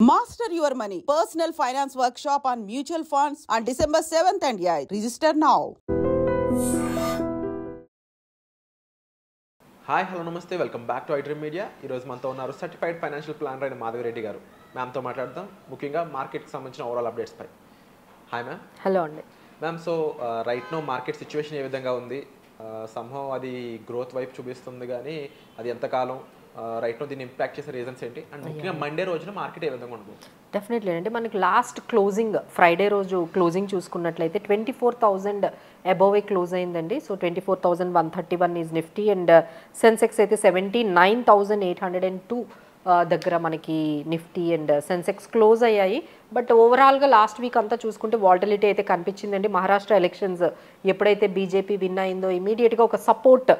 Master your money. Personal finance workshop on mutual funds on December 7th and 8th. Register now. Hi hello నమస్తే welcome back to iDream media. ఈరోజు మనతో ఉన్నారు certified financial planner అయిన మాధవి రెడ్డి గారు. మ్యామ్తో మాట్లాడదాం ముఖ్యంగా మార్కెట్కి సంబంధించిన ఓవరాల్ అప్డేట్స్ పై. Hi ma'am. హలో అండి ma'am, so right now market situation ఏ విధంగా ఉంది? సంభవం అది గ్రోత్ వైపు చూపిస్తుంది, కానీ అది ఎంతకాలం రైట్ నో దీన్ని ఇంపాక్ట్ చేసే రీజన్స్ ఏంటి? అండ్ ముఖ్యంగా మండే రోజున మార్కెట్ ఏ విధంగా ఉంటుంది? డెఫినెట్లీ అంటే మనకి లాస్ట్ క్లోజింగ్ ఫ్రైడే రోజు క్లోజింగ్ చూసుకున్నట్లయితే 24,000 అబోవ్ క్లోజ్ అయిందండి. So 24,131 is Nifty and Sensex అయితే 79,802 దగ్గర మనకి నిఫ్టీ అండ్ సెన్సెక్స్ క్లోజ్ అయ్యాయి. బట్ ఓవరాల్గా లాస్ట్ వీక్ అంతా చూసుకుంటే వాలటిలిటీ అయితే కనిపించిందండి. మహారాష్ట్ర ఎలక్షన్స్ ఎప్పుడైతే బీజేపీ విన్ అయిందో ఇమీడియట్గా ఒక సపోర్ట్,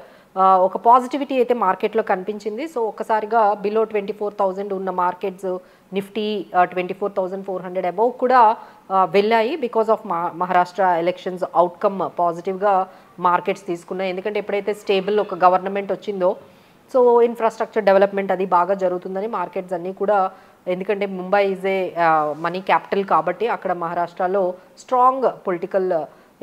ఒక పాజిటివిటీ అయితే మార్కెట్లో కనిపించింది. సో ఒక్కసారిగా బిలో 24,000 ఉన్న మార్కెట్స్ నిఫ్టీ 24,400 అబౌవ్ కూడా వెళ్ళాయి because of Maharashtra elections outcome పాజిటివ్గా మార్కెట్స్ తీసుకున్నాయి. ఎందుకంటే ఎప్పుడైతే స్టేబుల్ ఒక గవర్నమెంట్ వచ్చిందో సో ఇన్ఫ్రాస్ట్రక్చర్ డెవలప్మెంట్ అది బాగా జరుగుతుందని మార్కెట్స్ అన్నీ కూడా, ఎందుకంటే Mumbai is a money capital కాబట్టి అక్కడ మహారాష్ట్రలో స్ట్రాంగ్ పొలిటికల్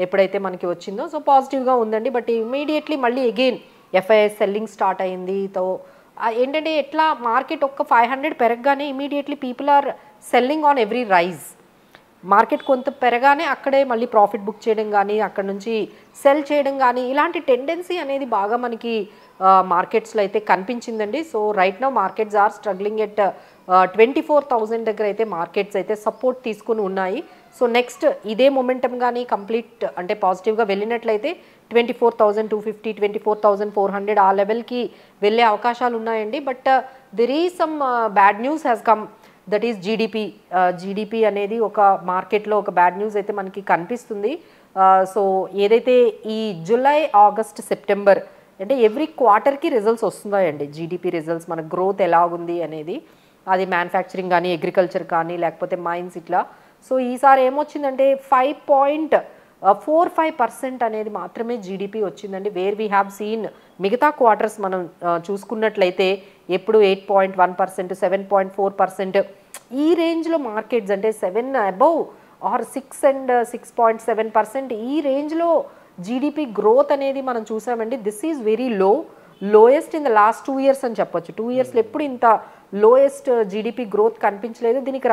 ఎప్పుడైతే మనకి వచ్చిందో సో పాజిటివ్గా ఉందండి. బట్ ఇమీడియట్లీ మళ్ళీ అగైన్ ఎఫ్ఐఎస్ సెల్లింగ్ స్టార్ట్ అయింది. తో ఏంటంటే ఎట్లా మార్కెట్ ఒక్క 500 పెరగగానే immediately people are selling on every rise. Market కొంత పెరగానే అక్కడే మళ్ళీ ప్రాఫిట్ బుక్ చేయడం కానీ అక్కడ నుంచి సెల్ చేయడం కానీ ఇలాంటి టెండెన్సీ అనేది బాగా మనకి మార్కెట్స్లో అయితే కనిపించిందండి. So right now markets are struggling at 24,000 దగ్గర అయితే మార్కెట్స్ అయితే సపోర్ట్ తీసుకుని ఉన్నాయి. సో నెక్స్ట్ ఇదే మొమెంటం కానీ కంప్లీట్ అంటే పాజిటివ్గా వెళ్ళినట్లయితే 24,250, 24,400 ఆ లెవెల్కి వెళ్ళే అవకాశాలు ఉన్నాయండి. But there is some bad news has come, that is GDP. GDP అనేది ఒక మార్కెట్లో ఒక బ్యాడ్ న్యూస్ అయితే మనకి కనిపిస్తుంది. సో ఏదైతే ఈ జూలై, ఆగస్ట్, సెప్టెంబర్ అంటే ఎవ్రీ క్వార్టర్కి రిజల్ట్స్ వస్తున్నాయండి. జీడిపి రిజల్ట్స్ మన గ్రోత్ ఎలాగుంది అనేది, అది మ్యానుఫ్యాక్చరింగ్ కానీ అగ్రికల్చర్ కానీ లేకపోతే మైన్స్ ఇట్లా. సో ఈసారి ఏమొచ్చిందంటే 5.45% అనేది మాత్రమే జీడిపి వచ్చిందండి. వేర్ వీ హ్యావ్ సీన్ మిగతా క్వార్టర్స్ మనం చూసుకున్నట్లయితే ఎప్పుడు 8.1%, 7.4% ఈ రేంజ్లో మార్కెట్స్ అంటే 7 అబౌవ్ ఆర్ 6 అండ్ 6.7% ఈ రేంజ్లో జీడిపి గ్రోత్ అనేది మనం చూసామండి. This is very lowest in the last 2 years అని చెప్పొచ్చు. 2 yearsలో ఎప్పుడు ఇంత లోయెస్ట్ జీడిపి గ్రోత్ కనిపించలేదు. దీనికి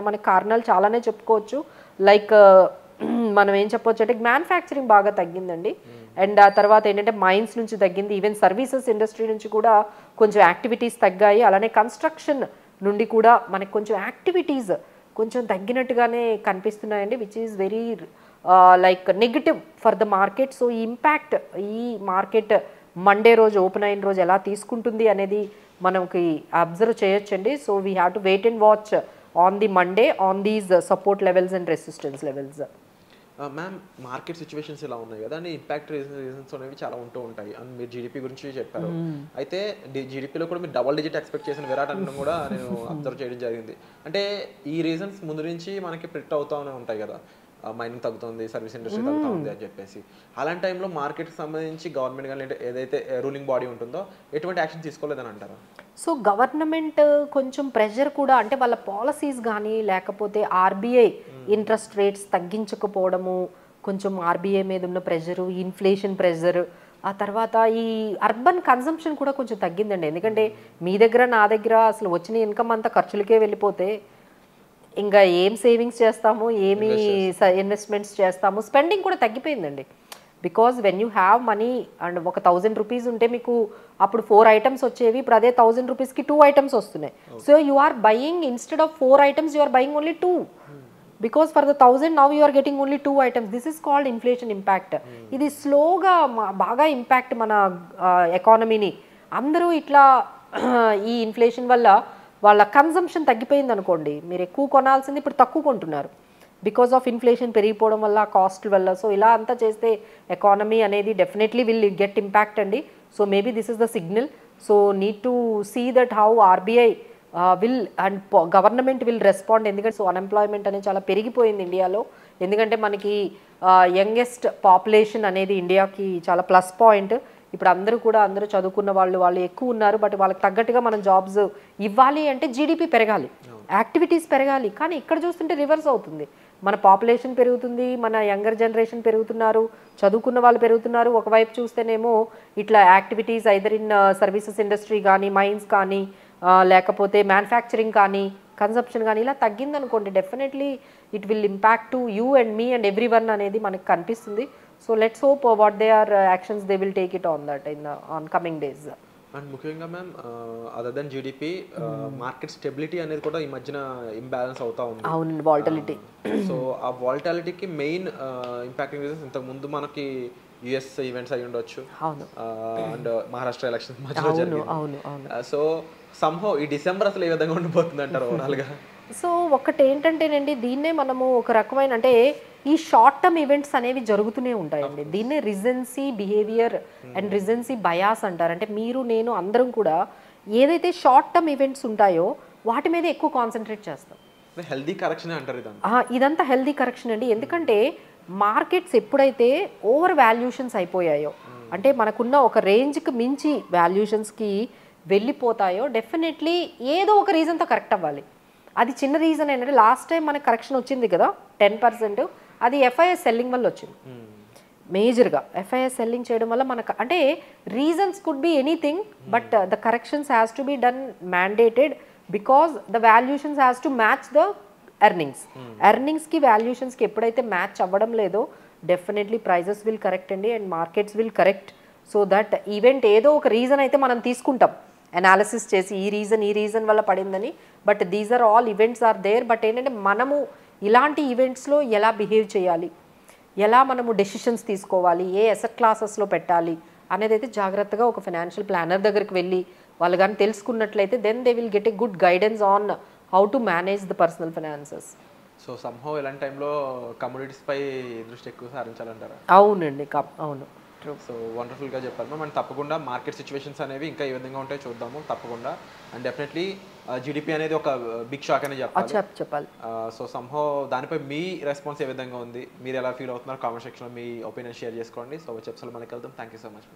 మనకి కారణాలు చాలానే చెప్పుకోవచ్చు. లైక్ మనం ఏం చెప్పొచ్చు అంటే మ్యానుఫ్యాక్చరింగ్ బాగా తగ్గిందండి. అండ్ ఆ తర్వాత ఏంటంటే మైన్స్ నుంచి తగ్గింది, ఈవెన్ సర్వీసెస్ ఇండస్ట్రీ నుంచి కూడా కొంచెం యాక్టివిటీస్ తగ్గాయి. అలానే కన్స్ట్రక్షన్ నుండి కూడా మనకి కొంచెం యాక్టివిటీస్ కొంచెం తగ్గినట్టుగానే కనిపిస్తున్నాయండి, which is very like negative for the market. So ఈ ఇంపాక్ట్ ఈ మార్కెట్ మండే రోజు ఓపెన్ అయిన రోజు ఎలా తీసుకుంటుంది అనేది మనకి అబ్జర్వ్ చేయొచ్చండి. So we have to wait and watch on the Monday on these support levels and resistance levels. Ma'am, market situations ఇలా ఉన్నాయి కదా, అండ్ ఇంపాక్ట్ రీజన్స్ అనేవి చాలా ఉంటూ ఉంటాయి. అండ్ మీరు జీడిపి గురించి చెప్పారు. అయితే జీడిపిలో కూడా మీరు డబల్ డిజిట్ ఎక్స్పెక్ట్ చేసిన విరాట్ అనడం కూడా నేను అబ్జర్వ్ చేయడం జరిగింది. అంటే ఈ రీజన్స్ ముందు నుంచి మనకి ప్రిడిక్ట్ అవుతూనే ఉంటాయి కదా, మైనింగ్ తగ్గుతుంది, సర్వీస్ ఇండస్ట్రీ తగ్గుతుంది అని చెప్పేసి. అలాంటి టైంలో మార్కెట్కి సంబంధించి గవర్నమెంట్ కానీ ఏదైతే రూలింగ్ బాడీ ఉంటుందో ఎటువంటి యాక్షన్ తీసుకోలేదని అంటారు? సో గవర్నమెంట్ కొంచెం ప్రెషర్ కూడా అంటే వాళ్ళ పాలసీస్ కానీ లేకపోతే ఆర్బీఐ ఇంట్రెస్ట్ రేట్స్ తగ్గించకపోవడము, కొంచెం ఆర్బీఐ మీద ఉన్న ప్రెషరు, ఇన్ఫ్లేషన్ ప్రెషర్, ఆ తర్వాత ఈ అర్బన్ కన్సంప్షన్ కూడా కొంచెం తగ్గిందండి. ఎందుకంటే మీ దగ్గర నా దగ్గర అసలు వచ్చిన ఇన్కమ్ అంతా ఖర్చులకే వెళ్ళిపోతే ఇంకా ఏం సేవింగ్స్ చేస్తాము, ఏమి ఇన్వెస్ట్మెంట్స్ చేస్తాము, స్పెండింగ్ కూడా తగ్గిపోయిందండి. Because when you have money and ఒక 1,000 రూపీస్ ఉంటే మీకు అప్పుడు 4 items వచ్చేవి, ఇప్పుడు అదే 1,000 రూపీస్కి 2 items వస్తున్నాయి. So you are buying instead of 4 items you are buying only 2, because for the 1,000 now you are getting only 2 items. This is called inflation impact. ఇది స్లోగా బాగా ఇంపాక్ట్ మన ఎకానమీని. అందరూ ఇట్లా ఈ ఇన్ఫ్లేషన్ వల్ల వాళ్ళ కన్సంప్షన్ తగ్గిపోయింది అనుకోండి, మీరు ఎక్కువ కొనాల్సింది ఇప్పుడు తక్కువ కొంటున్నారు బికాస్ ఆఫ్ ఇన్ఫ్లేషన్ పెరిగిపోవడం వల్ల, కాస్ట్ వల్ల. సో ఇలా అంతా చేస్తే ఎకానమీ అనేది డెఫినెట్లీ విల్ గెట్ ఇంపాక్ట్ అండి. So maybe this is the signal. So need to see that how RBI will and government will respond. ఎందుకంటే సో అన్ఎంప్లాయ్మెంట్ అనేది చాలా పెరిగిపోయింది ఇండియాలో. ఎందుకంటే మనకి యంగెస్ట్ పాపులేషన్ అనేది ఇండియాకి చాలా ప్లస్ పాయింట్. ఇప్పుడు అందరూ చదువుకున్న వాళ్ళు ఎక్కువ ఉన్నారు. బట్ వాళ్ళకి తగ్గట్టుగా మనం జాబ్స్ ఇవ్వాలి అంటే జీడిపి పెరగాలి. యాక్టివిటీస్ పెరగాలి. కానీ ఇక్కడ చూస్తుంటే రివర్స్ అవుతుంది. మన పాపులేషన్ పెరుగుతుంది, మన యంగర్ జనరేషన్ పెరుగుతున్నారు, చదువుకున్న వాళ్ళు పెరుగుతున్నారు. ఒకవైపు చూస్తేనేమో ఇట్లా activities either in services industry కానీ, మైన్స్ కానీ, లేకపోతే మ్యానుఫ్యాక్చరింగ్ కానీ, కన్సంప్షన్ కానీ ఇలా తగ్గిందనుకోండి, definitely it will impact to you and me and everyone అనేది మనకు కనిపిస్తుంది. So let's hope what they are actions they will take it on that in on coming days. And ముఖ్యంగా ma'am other than GDP market stability అనేది కూడా ఈ మధ్యన imbalance అవుతా ఉంది. అవునండి, వాల్టాలిటీ. సో ఆ వాల్టాలిటీకి మెయిన్ ఇంపాక్టింగ్ రీజన్స్ ఇంతకు ముందు మనకి యుఎస్ ఈవెంట్స్ అయి ఉండొచ్చు, అండ్ మహారాష్ట్ర ఎలక్షన్స్ మధ్యలో జరిగింది. సో సంహౌ ఈ డిసెంబర్ అసలు ఏ విధంగా ఉండిపోతుంది అంటారు ఓవరాల్గా? సో ఒకటి ఏంటంటేనండి, దీన్నే మనము ఒక రకమైన అంటే ఈ షార్ట్ టర్మ్ ఈవెంట్స్ అనేవి జరుగుతూనే ఉంటాయండి. దీన్నే recency behaviour and recency bias అంటారు. అంటే మీరు నేను అందరం కూడా ఏదైతే షార్ట్ టర్మ్ ఈవెంట్స్ ఉంటాయో వాటి మీద ఎక్కువ కాన్సన్ట్రేట్ చేస్తాం. హెల్దీ కరెక్షన్ అంటారు ఇదంతా హెల్దీ కరెక్షన్ అండి. ఎందుకంటే మార్కెట్స్ ఎప్పుడైతే ఓవర్ వాల్యూషన్స్ అయిపోయాయో, అంటే మనకున్న ఒక రేంజ్కి మించి వాల్యూషన్స్కి వెళ్ళిపోతాయో, డెఫినెట్లీ ఏదో ఒక రీజన్తో కరెక్ట్ అవ్వాలి. అది చిన్న రీజన్ ఏంటంటే లాస్ట్ టైం మనకు కరెక్షన్ వచ్చింది కదా 10%, అది ఎఫ్ఐఎస్ సెల్లింగ్ వల్ల వచ్చింది. మేజర్గా ఎఫ్ఐఎస్ సెల్లింగ్ చేయడం వల్ల మనకు అంటే reasons could be anything, but the corrections has to be done mandated because the valuations has to match the ఎర్నింగ్స్కి వాల్యూషన్స్కి ఎప్పుడైతే మ్యాచ్ అవ్వడం లేదో డెఫినెట్లీ ప్రైజెస్ విల్ కరెక్ట్ అండి and markets will correct. So that event ఏదో ఒక reason అయితే మనం తీసుకుంటాం అనాలిసిస్ చేసి ఈ రీజన్ వల్ల పడిందని, but these are all events are there. But ఏంటంటే మనము ఇలాంటి ఈవెంట్స్లో ఎలా బిహేవ్ చేయాలి, ఎలా మనము డెసిషన్స్ తీసుకోవాలి, ఏ అసెట్ క్లాసెస్లో పెట్టాలి అనేది అయితే జాగ్రత్తగా ఒక ఫైనాన్షియల్ ప్లానర్ దగ్గరికి వెళ్ళి వాళ్ళు కానీ తెలుసుకున్నట్లయితే then they will get a good guidance on how to manage the personal finances. So somehow ఇలాంటి టైంలో కమోడిటీస్ పై దృష్టి ఎక్కువ సారించాలంటారా? అవునండి, అవును. సో వండర్ఫుల్గా చెప్పారు మ్యామ్. అండ్ తప్పకుండా మార్కెట్ సిచ్యువేషన్స్ అనేవి ఇంకా ఏ విధంగా ఉంటాయో చూద్దాము తప్పకుండా. అండ్ డెఫినెట్లీ జీడిపి అనేది ఒక బిగ్ షాక్ అనే చెప్పాలి. సో సంహౌ దానిపై మీ రెస్పాన్స్ ఏ విధంగా ఉంది, మీరు ఎలా ఫీల్ అవుతున్నారు కామెంట్ సెక్షన్లో మీ ఒపీనియన్ షేర్ చేసుకోండి. సో వచ్చే ఎపిసోడ్లో మనకి వెళ్దాం. Thank you so much.